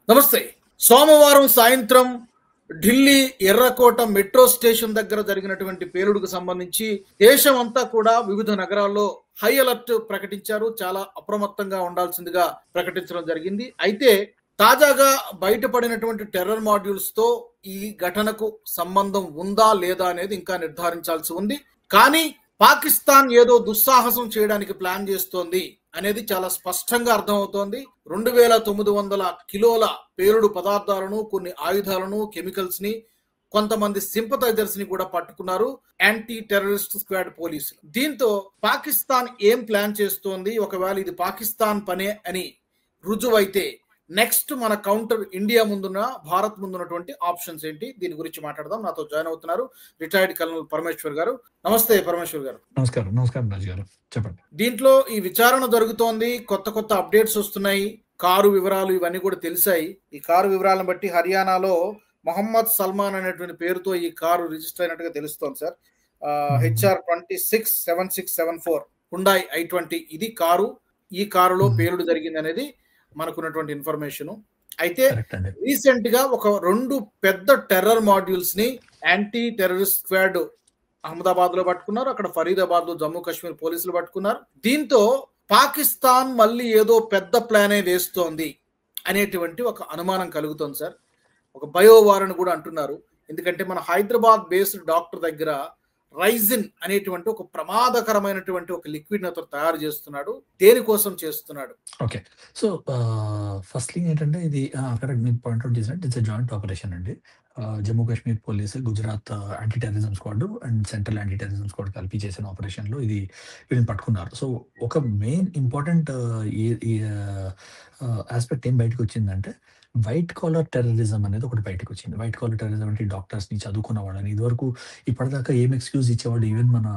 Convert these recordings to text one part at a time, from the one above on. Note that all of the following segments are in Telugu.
నమస్తే. సోమవారం సాయంత్రం ఢిల్లీ ఎర్రకోట మెట్రో స్టేషన్ దగ్గర జరిగినటువంటి పేలుడుకు సంబంధించి దేశమంతా కూడా వివిధ నగరాల్లో హై అలర్ట్ ప్రకటించారు. చాలా అప్రమత్తంగా ఉండాల్సిందిగా ప్రకటించడం జరిగింది. అయితే తాజాగా బయటపడినటువంటి టెర్రర్ మాడ్యూల్స్ తో ఈ ఘటనకు సంబంధం ఉందా లేదా అనేది ఇంకా నిర్ధారించాల్సి ఉంది. కానీ పాకిస్తాన్ ఏదో దుస్సాహసం చేయడానికి ప్లాన్ చేస్తోంది అనేది చాలా స్పష్టంగా అర్థమవుతోంది. 2900 కిలోల పేలుడు పదార్థాలను, కొన్ని ఆయుధాలను, కెమికల్స్ ని, కొంతమంది సింపథైజర్స్ ని కూడా పట్టుకున్నారు యాంటీ టెర్రరిస్ట్ స్క్వాడ్ పోలీసులు. దీంతో పాకిస్తాన్ ఏం ప్లాన్ చేస్తోంది, ఒకవేళ ఇది పాకిస్తాన్ పనే అని రుజువైతే నెక్స్ట్ మన కౌంటర్ ఇండియా ముందున్న, భారత్ ముందున్నటువంటి ఆప్షన్స్ ఏంటి, దీని గురించి మాట్లాడదాం. నాతో జాయిన్ అవుతున్నారు రిటైర్డ్ కల్నల్ పరమేశ్వర్ గారు. నమస్తే పరమేశ్వర్ గారు. నమస్కారం రాజు గారు, చెప్పండి. దీంట్లో ఈ విచారణ జరుగుతోంది, కొత్త అప్డేట్స్ వస్తున్నాయి, కారు వివరాలు ఇవన్నీ కూడా తెలిసాయి. ఈ కారు వివరాలను బట్టి హర్యానాలో మొహమ్మద్ సల్మాన్ అనేటువంటి పేరుతో ఈ కారు రిజిస్టర్ అయినట్టుగా తెలుస్తోంది సార్. HR 267674 హుండాయ్ i20 ఇది కారు. ఈ కారులో పేలుడు జరిగింది అనేది మనకున్నటువంటి ఇన్ఫర్మేషన్. అయితే రీసెంట్ గా ఒక 2 పెద్ద టెర్రర్ మాడ్యూల్స్ ని యాంటీ టెర్రరిస్ట్ స్క్వాడ్ అహ్మదాబాద్ లో పట్టుకున్నారు. అక్కడ ఫరీదాబాద్ లో జమ్మూ కాశ్మీర్ పోలీసులు పట్టుకున్నారు. దీంతో పాకిస్తాన్ మళ్ళీ ఏదో పెద్ద ప్లానే వేస్తోంది అనేటువంటి ఒక అనుమానం కలుగుతోంది సార్. ఒక బయోవార్ అని కూడా అంటున్నారు. ఎందుకంటే మన హైదరాబాద్ బేస్డ్ డాక్టర్ దగ్గర రైజిన్ అనేటువంటి ఒక ప్రమాదకరమైనటువంటి ఒక లిక్విడ్ అతను తయారు చేస్తున్నాడు. దేనికోసం చేస్తున్నాడు? ఓకే, సో ఫస్ట్ థింగ్ ఏంటంటే ఇది కరెక్ట్ మీరు పాయింట్అవుట్ చేసినట్టు ఇట్స్ జాయింట్ ఆపరేషన్ అండి. Jammu Kashmir police, Gujarat anti terrorism squad and central anti terrorism squad కలిపి చేసిన ఆపరేషన్ లో ఇది వీళ్ళని పట్టుకున్నారు. సో ఒక మెయిన్ ఇంపార్టెంట్ ఆస్పెక్ట్ ఏం బయటకు వచ్చిందంటే వైట్ కాలర్ టెర్రరిజం అనేది ఒకటి బయటకు వచ్చింది. వైట్ కాలర్ టెర్రరిజం అంటే డాక్టర్స్ ని, చదువుకున్న వాళ్ళని, ఇదివరకు ఇప్పటిదాకా ఏం ఎక్స్క్యూజ్ ఇచ్చేవాళ్ళు, ఈవెన్ మన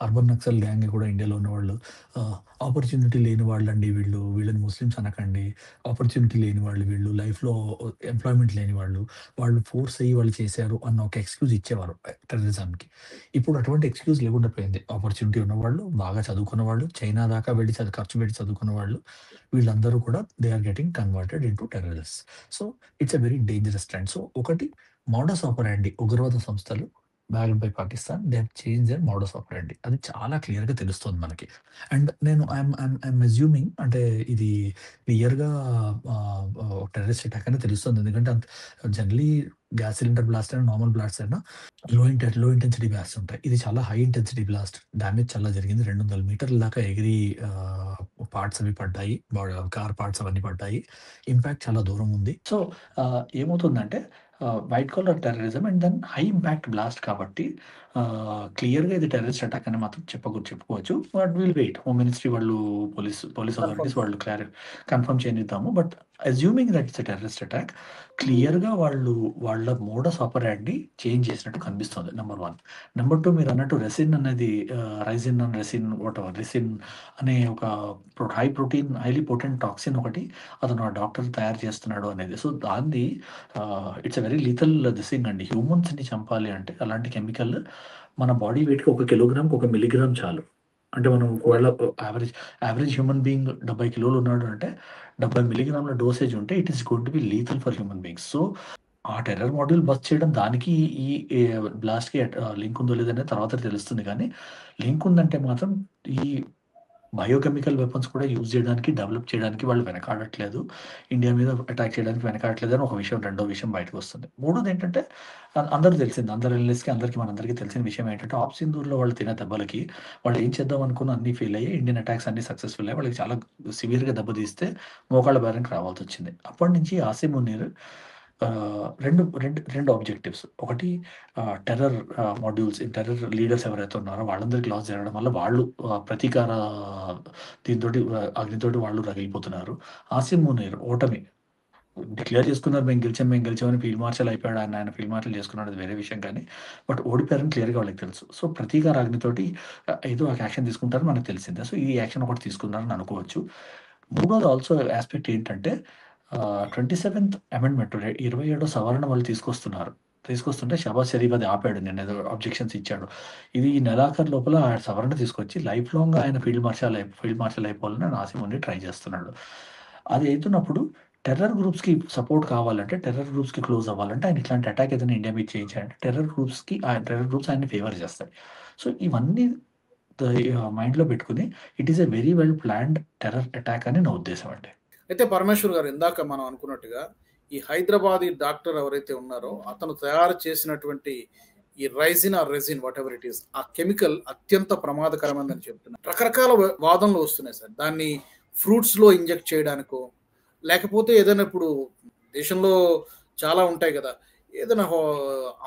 అర్బన్ నక్సల్ గ్యాంగ్ కూడా ఇండియాలో ఉన్నవాళ్ళు ఆపర్చునిటీ లేని వాళ్ళండి వీళ్ళు, వీళ్ళని ముస్లిమ్స్ అనకండి, ఆపర్చునిటీ లేని వాళ్ళు, వీళ్ళు లైఫ్లో ఎంప్లాయ్మెంట్ లేని వాళ్ళు, వాళ్ళు ఫోర్స్ అయ్యి వాళ్ళు చేశారు అన్న ఒక ఎక్స్క్యూజ్ ఇచ్చేవారు టెర్రరిజంకి. ఇప్పుడు అటువంటి ఎక్స్క్యూజ్ లేకుండా పోయింది. ఆపర్చునిటీ ఉన్నవాళ్ళు, బాగా చదువుకున్న వాళ్ళు, చైనా దాకా వెళ్ళి ఖర్చు పెట్టి చదువుకున్న వాళ్ళు, వీళ్ళందరూ కూడా they are getting converted into terrorist. So it's a very dangerous trend. So ఒకటి మోడస్ ఆపరాండి, ఉగ్రవాద సంస్థలు backed by Pakistan, they have change their modus operandi. అది చాలా క్లియర్ గా తెలుస్తుంది మనకి. అండ్ నేను ఐఎమ్ అజ్యూమింగ్ అంటే ఇది క్లియర్ గా టెర్రరిస్ట్ అటాక్ అని తెలుస్తుంది. ఎందుకంటే జనరలీ గ్యాస్ సిలిండర్ బ్లాస్ట్ అయినా, నార్మల్ బ్లాస్ట్ అయినా లో ఇంటెన్సిటీ బ్లాస్ట్ ఉంటాయి. ఇది చాలా హై ఇంటెన్సిటీ బ్లాస్ట్. డ్యామేజ్ చాలా జరిగింది. 200 మీటర్ల దాకా ఎగిరి పార్ట్స్ అవి పడ్డాయి, కార్ పార్ట్స్ అవన్నీ పడ్డాయి. ఇంపాక్ట్ చాలా దూరం ఉంది. సో ఏమవుతుందంటే white collar terrorism and then high impact blast కాబట్టి క్లియర్గా ఇది టెర్రరిస్ట్ అటాక్ అని మాత్రం చెప్పుకోవచ్చు. But will wait. Home ministry వాళ్ళు, పోలీస్ అథారిటీస్ వాళ్ళు కన్ఫర్మ్ చేయనిద్దాము. But assuming that it's terrorist attack, క్లియర్గా వాళ్ళ మోడస్ ఆపరాండి చేంజ్ చేసినట్టు కనిపిస్తుంది. నెంబర్ 1. నెంబర్ 2, మీరు అన్నట్టు రెసిన్ అనేది రైజిన్ అండ్ రెసిన్ అనే ఒక high protein, highly potent toxin ఒకటి అతను ఆ డాక్టర్ తయారు చేస్తున్నాడు అనేది. సో దాన్ని it's a very lethal thing అండి. హ్యూమన్స్ని చంపాలి అంటే అలాంటి కెమికల్ మన బాడీ వెయిట్కి 1 కిలోగ్రామ్కి 1 మిల్లీగ్రామ్ చాలు. అంటే మనం ఒకవేళ యావరేజ్ హ్యూమన్ బీయింగ్ 70 కిలోలు ఉన్నాడు అంటే 70 మిల్లీగ్రామ్ల డోసేజ్ ఉంటే it is going to be lethal for human beings. So ఆ టెర్రర్ మాడ్యూల్ బస్ చేయడం దానికి ఈ బ్లాస్ట్కి లింక్ ఉందో లేదనే తర్వాత తెలుస్తుంది. కానీ లింక్ ఉందంటే మాత్రం ఈ బయోకెమికల్ వెపన్స్ కూడా యూజ్ చేయడానికి, డెవలప్ చేయడానికి వాళ్ళు వెనకాడట్లేదు. ఇండియా మీద అటాక్ చేయడానికి వెనకాడట్లేదు అని ఒక విషయం. రెండో విషయం బయటకు వస్తుంది. మూడోది ఏంటంటే అందరూ తెలిసింది, మనందరికీ తెలిసిన విషయం ఏంటంటే సింధూర్లో వాళ్ళు తినే దెబ్బలకి వాళ్ళు ఏం చేద్దాం అనుకున్న అన్ని ఫెయిల్ అయ్యి, ఇండియన్ అటాక్స్ అన్ని సక్సెస్ఫుల్ అయ్యి వాళ్ళకి చాలా సివియర్గా దెబ్బతీస్తే మోకాళ్ళ బేరానికి రావాల్సి వచ్చింది. అప్పటి నుంచి ఆసిమ్ మునీర్ రెండు ఆబ్జెక్టివ్స్. ఒకటి టెర్రర్ మాడ్యూల్స్, టెర్రర్ లీడర్స్ ఎవరైతే ఉన్నారో వాళ్ళందరికీ లాస్ జరగడం వల్ల వాళ్ళు ప్రతీకార అగ్నితోటి వాళ్ళు రగిలిపోతున్నారు. ఆసిమ్ మునీర్ ఓటమి డిక్లేర్ చేసుకున్నారు. మేము గెలిచామని ఫీల్డ్ మార్షల్ అయిపోయాడు. ఆయన ఫీల్డ్ మార్షల్ చేసుకున్నాడు, అది వేరే విషయం. కానీ బట్ ఓడిపోయారని క్లియర్గా వాళ్ళకి తెలుసు. సో ప్రతీకార అగ్నితోటి ఏదో ఒక యాక్షన్ తీసుకుంటారని మనకు తెలిసిందే. సో ఈ యాక్షన్ ఒకటి తీసుకున్నారని అనుకోవచ్చు. మూడోది ఆల్సో ఆస్పెక్ట్ ఏంటంటే 27th అమెండ్మెంట్, 27వ సవరణ వాళ్ళు తీసుకొస్తుంటే షహబాజ్ షరీఫ్ అది ఆపాడు. నేను ఏదో అబ్జెక్షన్స్ ఇచ్చాడు. ఇది ఈ నెలాఖరు లోపల సవరణ తీసుకొచ్చి లైఫ్ లాంగ్ ఆయన ఫీల్డ్ మార్షల్ అయిపోవాలని ఆసిమ్ మునీర్ ట్రై చేస్తున్నాడు. అది అవుతున్నప్పుడు టెర్రర్ గ్రూప్స్‌కి సపోర్ట్ కావాలంటే, టెర్రర్ గ్రూప్స్‌కి క్లోజ్ అవ్వాలంటే, ఆయన ఇట్లాంటి అటాక్ ఏదైనా ఇండియా మీద చేయించాడంటే, టెర్రర్ గ్రూప్స్ ఆయన్ని ఫేవర్ చేస్తాయి. సో, ఇవన్నీ మైండ్‌లో పెట్టుకొని it is a very well planned terror attack అని నా ఉద్దేశం అండి. అయితే పరమేశ్వర్ గారు ఇందాక మనం అనుకున్నట్టుగా ఈ హైదరాబాదీ డాక్టర్ ఎవరైతే ఉన్నారో అతను తయారు చేసినటువంటి ఈ ricin or resin whatever it is ఆ కెమికల్ అత్యంత ప్రమాదకరమైనదని చెప్తున్నారు. రకరకాల వాదనలు వస్తున్నాయి సార్. దాన్ని ఫ్రూట్స్ లో ఇంజెక్ట్ చేయడానికో లేకపోతే ఏదైనా ఇప్పుడు దేశంలో చాలా ఉంటాయి కదా, ఏదైనా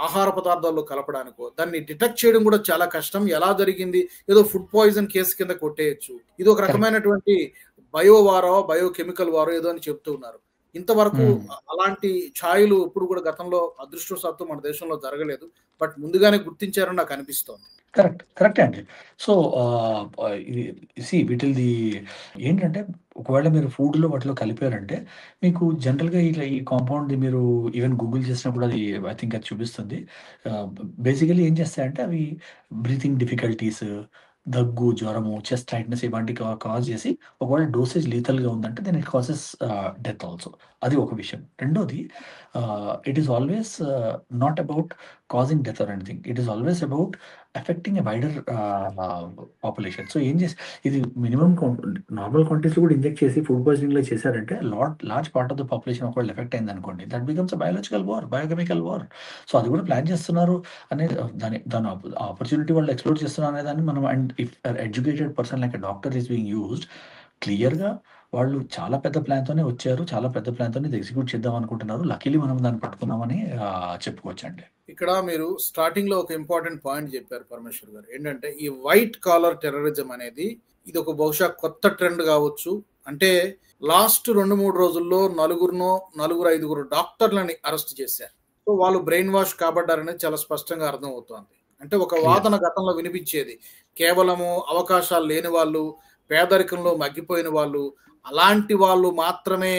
ఆహార పదార్థాల్లో కలపడానికో దాన్ని డిటెక్ట్ చేయడం కూడా చాలా కష్టం. ఎలా జరిగింది, ఏదో ఫుడ్ పాయిజన్ కేసు కింద కొట్టేయచ్చు. ఇది ఒక కరెక్ట్. రకమైనటువంటి బయోవారో బయోకెమికల్ వారో ఏదో అని చెప్తూ ఉన్నారు. ఇంతవరకు అలాంటి ఛాయలు ఇప్పుడు కూడా గతంలో అదృష్టవశాత్తు మన దేశంలో జరగలేదు. బట్ ముందుగానే గుర్తించారని నాకు అనిపిస్తోంది. కరెక్టే అండి. సో, ఇది వీటిల్ది ఏంటంటే, ఒకవేళ మీరు ఫుడ్‌లో వాటిలో కలిపారంటే, మీకు జనరల్‌గా ఇట్లా ఈ కాంపౌండ్‌ది మీరు ఈవెన్ గూగుల్ చేసినప్పుడు అది ఐ థింక్ అది చూపిస్తుంది. ఆహ్, బేసికల్లీ ఏం చేస్తాయంటే, అవి బ్రీతింగ్ డిఫికల్టీస్, దగ్గు, జ్వరము, చెస్ట్ టైట్‌నెస్ ఇలాంటివి కాజ్ చేసి, ఒకవేళ డోసేజ్ లీథల్‌గా ఉందంటే then it causes death also. అది ఒక విషయం. రెండోది, it is always not about causing death or anything. It is always about affecting a wider population. So, ఏం చేసి ఇది మినిమమ్ నార్మల్ క్వాంటిటీస్‌లో కూడా ఇంజెక్ట్ చేసి ఫుడ్ పాయిజనింగ్‌లో చేశారంటే large part of the population ఒకవేళ ఎఫెక్ట్ అయిందనుకోండి, that becomes a biological war, biochemical war. So, అది కూడా ప్లాన్ చేస్తున్నారు అనేది దాని ఆపర్చునిటీ వాళ్ళు ఎక్స్‌ప్లోర్ చేస్తున్నారు అనేదాన్ని మనం, and if educated person like a doctor is being used, క్లియర్‌గా వాళ్ళు చాలా పెద్ద ప్లాన్‌తోనే వచ్చారు. చాలా పెద్ద ప్లాన్‌తోనే ఇది ఎగ్జిక్యూట్ చేద్దాం అనుకుంటున్నారు. లక్కీలీ మనం దాన్ని పట్టుకున్నామని చెప్పుకోవచ్చండి. ఇక్కడ మీరు స్టార్టింగ్ లో ఒక ఇంపార్టెంట్ పాయింట్ చెప్పారు పరమేశ్వర్ గారు. ఏంటంటే ఈ వైట్ కాలర్ టెర్రరిజం అనేది ఇది ఒక బహుశా కొత్త ట్రెండ్ కావచ్చు. అంటే లాస్ట్ 2-3 రోజుల్లో నలుగురు 5 డాక్టర్లని అరెస్ట్ చేశారు. సో వాళ్ళు బ్రెయిన్ వాష్ కాబడ్డారనేది చాలా స్పష్టంగా అర్థం అవుతోంది. అంటే ఒక వాదన గతంలో వినిపించేది, కేవలము అవకాశాలు లేని వాళ్ళు, పేదరికంలో మగ్గిపోయిన వాళ్ళు, అలాంటి వాళ్ళు మాత్రమే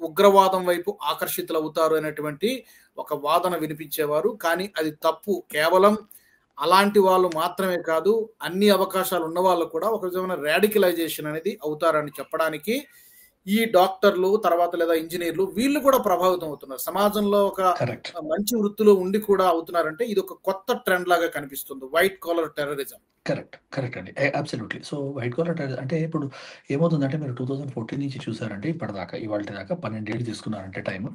ఉగ్రవాదం వైపు ఆకర్షితులు అవుతారు అనేటువంటి ఒక వాదన వినిపించేవారు. కానీ అది తప్పు. కేవలం అలాంటి వాళ్ళు మాత్రమే కాదు, అన్ని అవకాశాలు ఉన్న వాళ్ళు కూడా ఒక విధమైన రాడికలైజేషన్ అనేది అవుతారని చెప్పడానికి ఈ డాక్టర్లు తర్వాత లేదా ఇంజనీర్లు వీళ్ళు కూడా ప్రభావితం అవుతున్నారు. సమాజంలో ఒక కరెక్ట్. మంచి వృత్తిలో ఉండి కూడా అవుతున్నారంటే ఇది ఒక కొత్త ట్రెండ్ లాగా కనిపిస్తుంది, వైట్ కాలర్ టెర్రరిజం. కరెక్ట్ అండి. అబ్సల్యూట్‌లీ. సో, వైట్ కాలర్ అంటే ఇప్పుడు ఏమవుతుందంటే, మీరు 2014 నుంచి చూసారంటే ఇప్పటిదాకా ఇవాల్టి దాకా 12 ఏళ్ళు తీసుకున్నారంటే టైము.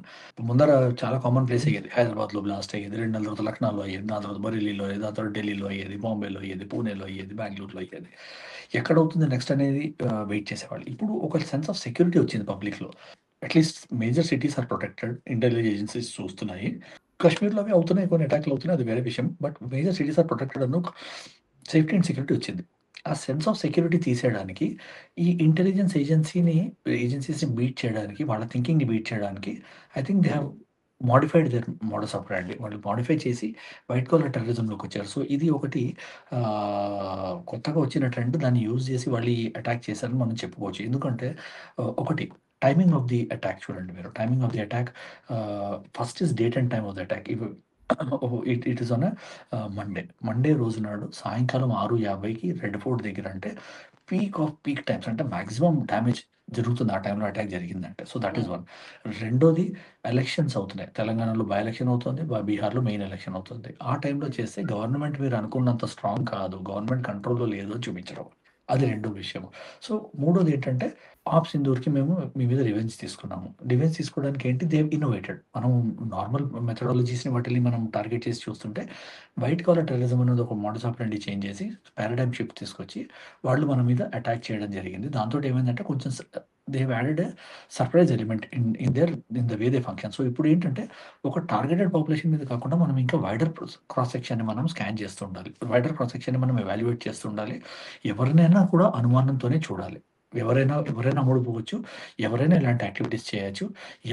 ముందర చాలా కామన్ ప్లేస్ అయ్యేది. హైదరాబాద్‌లో బ్లాస్ట్ అయ్యేది. 2 నెలల తర్వాత లక్నోలో అయ్యేది. దాని తర్వాత బరేలీలో అయ్యేది. దాని తర్వాత ఢిల్లీలో అయ్యేది. బాంబేలో అయ్యేది. పూణేలో అయ్యేది. బెంగుళూరులో అయ్యేది. ఎక్కడవుతుంది నెక్స్ట్ అనేది వెయిట్ చేసేవాళ్ళు. ఇప్పుడు ఒక సెన్స్ ఆఫ్ సెక్యూరిటీ వచ్చింది పబ్లిక్‌లో. At least major cities are protected. Intelligence agencies చూస్తున్నాయి. కశ్మీర్‌లో అవి అవుతున్నాయి. కొన్ని అటాక్‌లు అవుతున్నాయి. అది వేరే విషయం. But major cities are protected అని ఒక సేఫ్టీ అండ్ సెక్యూరిటీ వచ్చింది. ఆ సెన్స్ ఆఫ్ సెక్యూరిటీ తీసేయడానికి, ఈ ఇంటెలిజెన్స్ ఏజెన్సీస్‌ని బీట్ చేయడానికి, వాళ్ళ థింకింగ్‌ని బీట్ చేయడానికి I think they have modified their modus operandi. వాళ్ళు మోడిఫై చేసి వైట్ కాలర్ టెర్రరిజంలోకొచ్చారు. సో, ఇది ఒకటి కొత్తగా వచ్చిన ట్రెండ్. దాన్ని యూజ్ చేసి వాళ్ళు ఈ అటాక్ చేశారని మనం చెప్పుకోవచ్చు. ఎందుకంటే ఒకటి టైమింగ్ ఆఫ్ ది అటాక్ చూడండి మీరు. Timing of the attack, first is date and time of the attack. It is on Monday రోజు నాడు సాయంకాలం 6:50కి రెడ్ ఫోర్ట్ దగ్గర, అంటే పీక్ ఆఫ్ పీక్ టైమ్స్, అంటే మాక్సిమం డ్యామేజ్ జరుగుతుంది ఆ టైంలో అటాక్ జరిగిందంటే. So, that is one. రెండోది, ఎలక్షన్స్ అవుతున్నాయి. తెలంగాణలో బై ఎలక్షన్ అవుతుంది. బీహార్‌లో మెయిన్ ఎలక్షన్ అవుతుంది. ఆ టైంలో చేస్తే గవర్నమెంట్ మీరు అనుకున్నంత స్ట్రాంగ్ కాదు. గవర్నమెంట్ కంట్రోల్‌లో లేదు అని చూపించడం. అది రెండో విషయము. సో, మూడోది ఏంటంటే, ఆప్ సింధూర్‌కి మేము మీ మీద రివెంజ్ తీసుకున్నాము. రివెంజ్ తీసుకోవడానికి ఏంటి, దే హావ్ ఇన్నోవేటెడ్. మనం నార్మల్ మెథడాలజీస్‌ని వాటిల్ని మనం టార్గెట్ చేసి చూస్తుంటే, వైట్ కాలర్ టెర్రరిజం అనేది ఒక మోడస్ ఆపరెండి చేంజ్ చేసి, పారాడైమ్ షిఫ్ట్ తీసుకొచ్చి, వాళ్ళు మన మీద అటాక్ చేయడం జరిగింది. దాంతోటి ఏమైందంటే, కొంచెం they have added a surprise element in the way they function. So, ఇప్పుడు ఏంటంటే, ఒక టార్గెటెడ్ పాపులేషన్ మీద కాకుండా మనం ఇంకా వైడర్ క్రాస్ సెక్షన్‌ని మనం స్కాన్ చేస్తూ ఉండాలి. వైడర్ క్రాస్ సెక్షన్‌ని మనం ఎవాల్యుయేట్ చేస్తూ ఉండాలి. ఎవరినైనా కూడా అనుమానంతోనే చూడాలి. ఎవరైనా అమ్ముడుపోవచ్చు. ఎవరైనా ఇలాంటి యాక్టివిటీస్ చేయొచ్చు.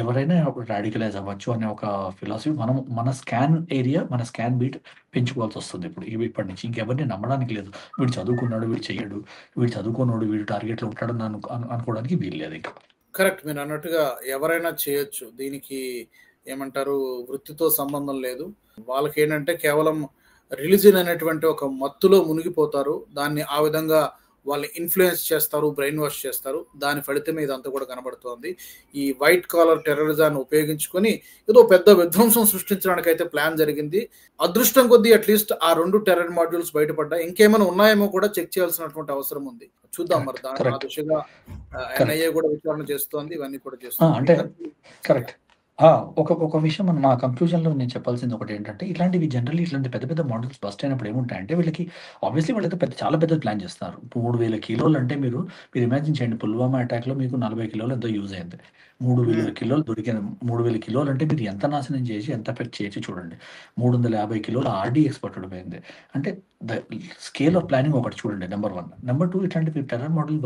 ఎవరైనా రాడికలైజ్ అవ్వచ్చు అనే ఒక ఫిలాసఫీ మనం మన స్కాన్ ఏరియా, మన స్కాన్ బీట్ పెంచుకోవాల్సొస్తుంది ఇప్పుడు. ఇప్పటి నుంచి ఇంకెవరిని నమ్మడానికి లేదు. వీడు చదువుకున్నాడు, వీడు చెయ్యడు. వీడు చదువుకోనోడు, వీడు టార్గెట్‌లో ఉంటాడని అనుకోవడానికి వీలు లేదు ఇక. కరెక్ట్. మీరు అన్నట్టుగా ఎవరైనా చేయొచ్చు. దీనికి ఏమంటారు, వృత్తితో సంబంధం లేదు. వాళ్ళకేంటంటే కేవలం రిలీజియన్ అనేటువంటి ఒక మత్తులో మునిగిపోతారు. దాన్ని ఆ విధంగా వాళ్ళని ఇన్ఫ్లుయెన్స్ చేస్తారు, బ్రెయిన్ వాష్ చేస్తారు. దాని ఫలితమే ఇదంతా కూడా కనబడుతోంది. ఈ వైట్ కాలర్ టెర్రరిజాన్ని ఉపయోగించుకొని ఏదో పెద్ద విధ్వంసం సృష్టించడానికి అయితే ప్లాన్ జరిగింది. అదృష్టం కొద్దీ అట్లీస్ట్ ఆ 2 టెర్రర్ మాడ్యూల్స్ బయటపడ్డాయి. ఇంకేమైనా ఉన్నాయేమో కూడా చెక్ చేయాల్సినటువంటి అవసరం ఉంది. చూద్దాం మరి ఆ దిశగా ఎన్ఐఏ కూడా విచారణ చేస్తోంది, ఇవన్నీ కూడా చేస్తుంది. అంటే కరెక్ట్. ఒక విషయం నా కంక్లూజన్‌లో నేను చెప్పాల్సింది ఒకటేంటంటే, ఇట్లాంటివి జనరల్లీ ఇట్లాంటి పెద్ద పెద్ద మోడల్స్ బస్ట్ అయినప్పుడు ఏముంటాయంటే, వీళ్ళకి ఆబ్వియస్లీ వాళ్ళైతే చాలా పెద్దది ప్లాన్ చేస్తున్నారు. 3000 కిలోలు అంటే మీరు ఇమాజిన్ చేయండి. పుల్వామా అటాక్‌లో మీకు 40 కిలోలు ఎంతో యూజ్ అయింది. 3000 కిలోలు దొరికింది. 3000 కిలోలు అంటే మీరు ఎంత నాశనం చేసి, ఎంత ఎఫెక్ట్ చేయొచ్చు చూడండి. 350 కిలోల ఆర్‌డీఎక్స్ పట్టుడుపోయింది. అంటే ద స్కేల్ ఆఫ్ ప్లానింగ్ ఒకటి చూడండి నంబర్ 1. నంబర్ 2 ఇట్లాంటివి టెర్రర్ మోడల్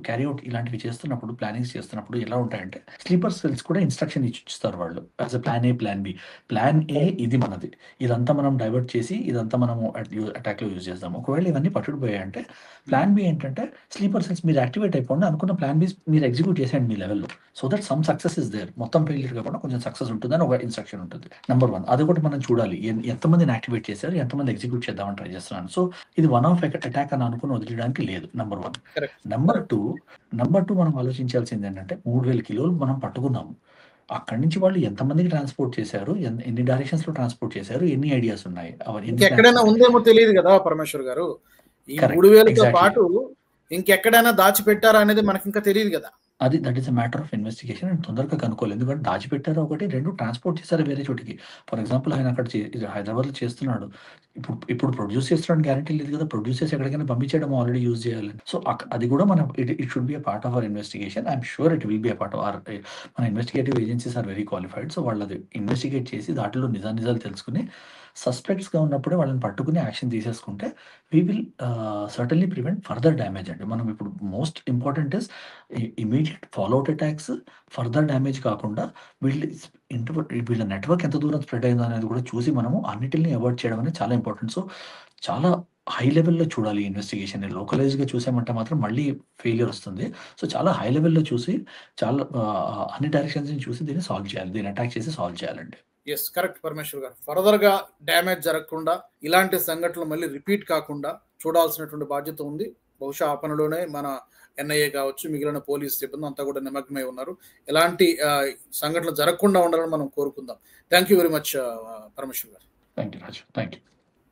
క్యారీ అవుట్ ఇలాంటివి చేస్తున్నప్పుడు, ప్లానింగ్స్ చేస్తున్నప్పుడు ఎలా ఉంటాయంటే, స్లీపర్ సెల్స్ కూడా ఇన్‌స్ట్రక్షన్ ఇస్తారు వాళ్ళు. As a plan A, plan B. Plan A ఇది మనది. ఇదంతా మనం డైవర్ట్ చేసి, ఇదంతా మనము అటాక్‌లో యూజ్ చేద్దాం. ఒకవేళ ఇవన్నీ పట్టుడుపోయాయంటే, ప్లాన్ బి ఏంటంటే, స్లీపర్ సెల్స్ మీరు యాక్టివేట్ అయిపోండి. అనుకున్న ప్లాన్ బి మీరు ఎగ్జిక్యూట్ చేసేయండి మీ లెవెల్‌లో. So that some success is there. మొత్తం ఫెయిల్యూర్ కాకుండా కొంచెం సక్సెస్ ఉంటుందని ఒక ఇన్‌స్ట్రక్షన్ ఉంటుంది. నంబర్ 1 అదొకటి మనం చూడాలి. ఎంతమందిని యాక్టివేట్ చేశారు, ఎంతమంది ఎగ్జిక్యూట్ చేద్దామని ట్రై చేస్తున్నారు. సో ఇది వన్ ఆఫ్ అటాక్ అని అనుకుని వదిలేయడానికి లేదు. నంబర్ 1. నంబర్ 2 మనం ఆలోచించాల్సింది ఏంటంటే, 3000 కిలోలు మనం పట్టుకున్నాము. అక్కడి నుంచి వాళ్ళు ఎంతమందికి ట్రాన్స్‌పోర్ట్ చేశారు, ఎన్ని డైరెక్షన్స్‌లో ట్రాన్స్‌పోర్ట్ చేశారు, ఎన్ని ఐడియాస్ ఉన్నాయి, ఇంకెక్కడైనా ఉందేమో తెలియదు కదా పరమేశ్వర్ గారు. ఈ 3000తో పాటు ఇంకెక్కడైనా దాచిపెట్టారా అనేది మనకి ఇంకా తెలియదు కదా. That is a matter of investigation. And తొందరగా కనుక్కోవాలి. ఎందుకంటే దాచిపెట్టారు ఒకటి, 2 ట్రాన్స్‌పోర్ట్ చేశారు వేరే చోటికి. ఫర్ ఎగ్జాంపుల్ ఆయన అక్కడ హైదరాబాద్‌లో చేస్తున్నాడు. ఇప్పుడు ప్రొడ్యూస్ చేస్తున్నాడు గ్యారంటీ లేదు కదా. ప్రొడ్యూస్ చేసి ఎక్కడికైనా పంపించడం ఆల్రెడీ యూజ్ చేయాలి. సో అది కూడా మనం it should be a part of our investigation. I'm sure it will be a part of our. మన investigative agencies are very qualified. So వాళ్ళు అది ఇన్వెస్టిగేట్ చేసి దాంట్లో నిజాలు తెలుసుకుని సస్పెక్ట్స్‌గా ఉన్నప్పుడే వాళ్ళని పట్టుకుని యాక్షన్ తీసేసుకుంటే we will certainly prevent further damage అండి. మనం ఇప్పుడు most important is immediate fallout attacks, further damage కాకుండా వీళ్ళ నెట్వర్క్ ఎంత దూరం స్ప్రెడ్ అయిందో అనేది కూడా చూసి మనము అన్నిటిని అవాయిడ్ చేయడం అనేది చాలా ఇంపార్టెంట్. సో చాలా హై లెవెల్‌లో చూడాలి ఇన్వెస్టిగేషన్‌ని. లోకలైజ్‌గా చూసామంటే మాత్రం మళ్ళీ ఫెయిల్యూర్ వస్తుంది. సో చాలా హై లెవెల్‌లో చూసి చాలా అన్ని డైరెక్షన్స్ నుంచి చూసి దీన్ని సాల్వ్ చేయాలి. దీన్ని అటాక్ చేసి సాల్వ్ చేయాలండి. ఎస్, కరెక్ట్ పరమేశ్వర్ గారు. ఫర్దర్ గా డ్యామేజ్ జరగకుండా, ఇలాంటి సంఘటనలు మళ్ళీ రిపీట్ కాకుండా చూడాల్సినటువంటి బాధ్యత ఉంది. బహుశా ఆ పనిలోనే మన ఎన్ఐఏ కావచ్చు, మిగిలిన పోలీస్ సిబ్బంది అంతా కూడా నిమగ్నమై ఉన్నారు. ఎలాంటి సంఘటనలు జరగకుండా ఉండాలని మనం కోరుకుందాం. Thank you very much Parameshwar గారు. Thank you Raju. Thank you.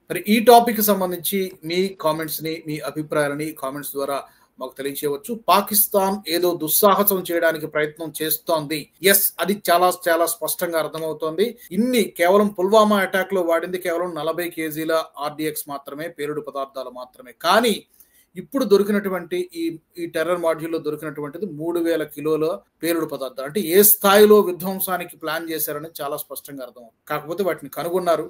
మరి ఈ టాపిక్ సంబంధించి మీ కామెంట్స్ ని, మీ అభిప్రాయాలని కామెంట్స్ ద్వారా మాకు తెలియచేయవచ్చు. పాకిస్తాన్ ఏదో దుస్సాహసం చేయడానికి ప్రయత్నం చేస్తోంది. ఎస్, అది చాలా చాలా స్పష్టంగా అర్థమవుతోంది. కేవలం పుల్వామా అటాక్ లో వాడింది కేవలం 40 కేజీల ఆర్డిఎక్స్ మాత్రమే, పేలుడు పదార్థాలు మాత్రమే. కానీ ఇప్పుడు దొరికినటువంటి ఈ టెర్రర్ మాడ్యూల్లో దొరికినటువంటిది 3000 కిలోల పేలుడు పదార్థాలు. అంటే ఏ స్థాయిలో విధ్వంసానికి ప్లాన్ చేశారని చాలా స్పష్టంగా అర్థమవుతుంది. కాకపోతే వాటిని కనుగొన్నారు,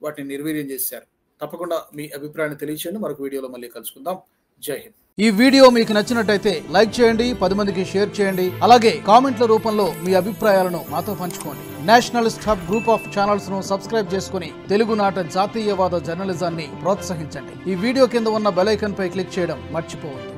వాటిని నిర్వీర్యం చేశారు. తప్పకుండా మీ అభిప్రాయాన్ని తెలియచేయండి. మరొక వీడియోలో మళ్ళీ కలుసుకుందాం. జై హింద్. ఈ వీడియో మీకు నచ్చినట్టయితే లైక్ చేయండి, 10 మందికి షేర్ చేయండి. అలాగే కామెంట్ల రూపంలో మీ అభిప్రాయాలను మాతో పంచుకోండి. Nationalist hub group of channels ను సబ్స్క్రైబ్ చేసుకుని తెలుగునాట జాతీయవాద జర్నలిజాన్ని ప్రోత్సహించండి. ఈ వీడియో కింద ఉన్న బెల్ ఐకాన్ పై క్లిక్ చేయడం మర్చిపోవద్దు.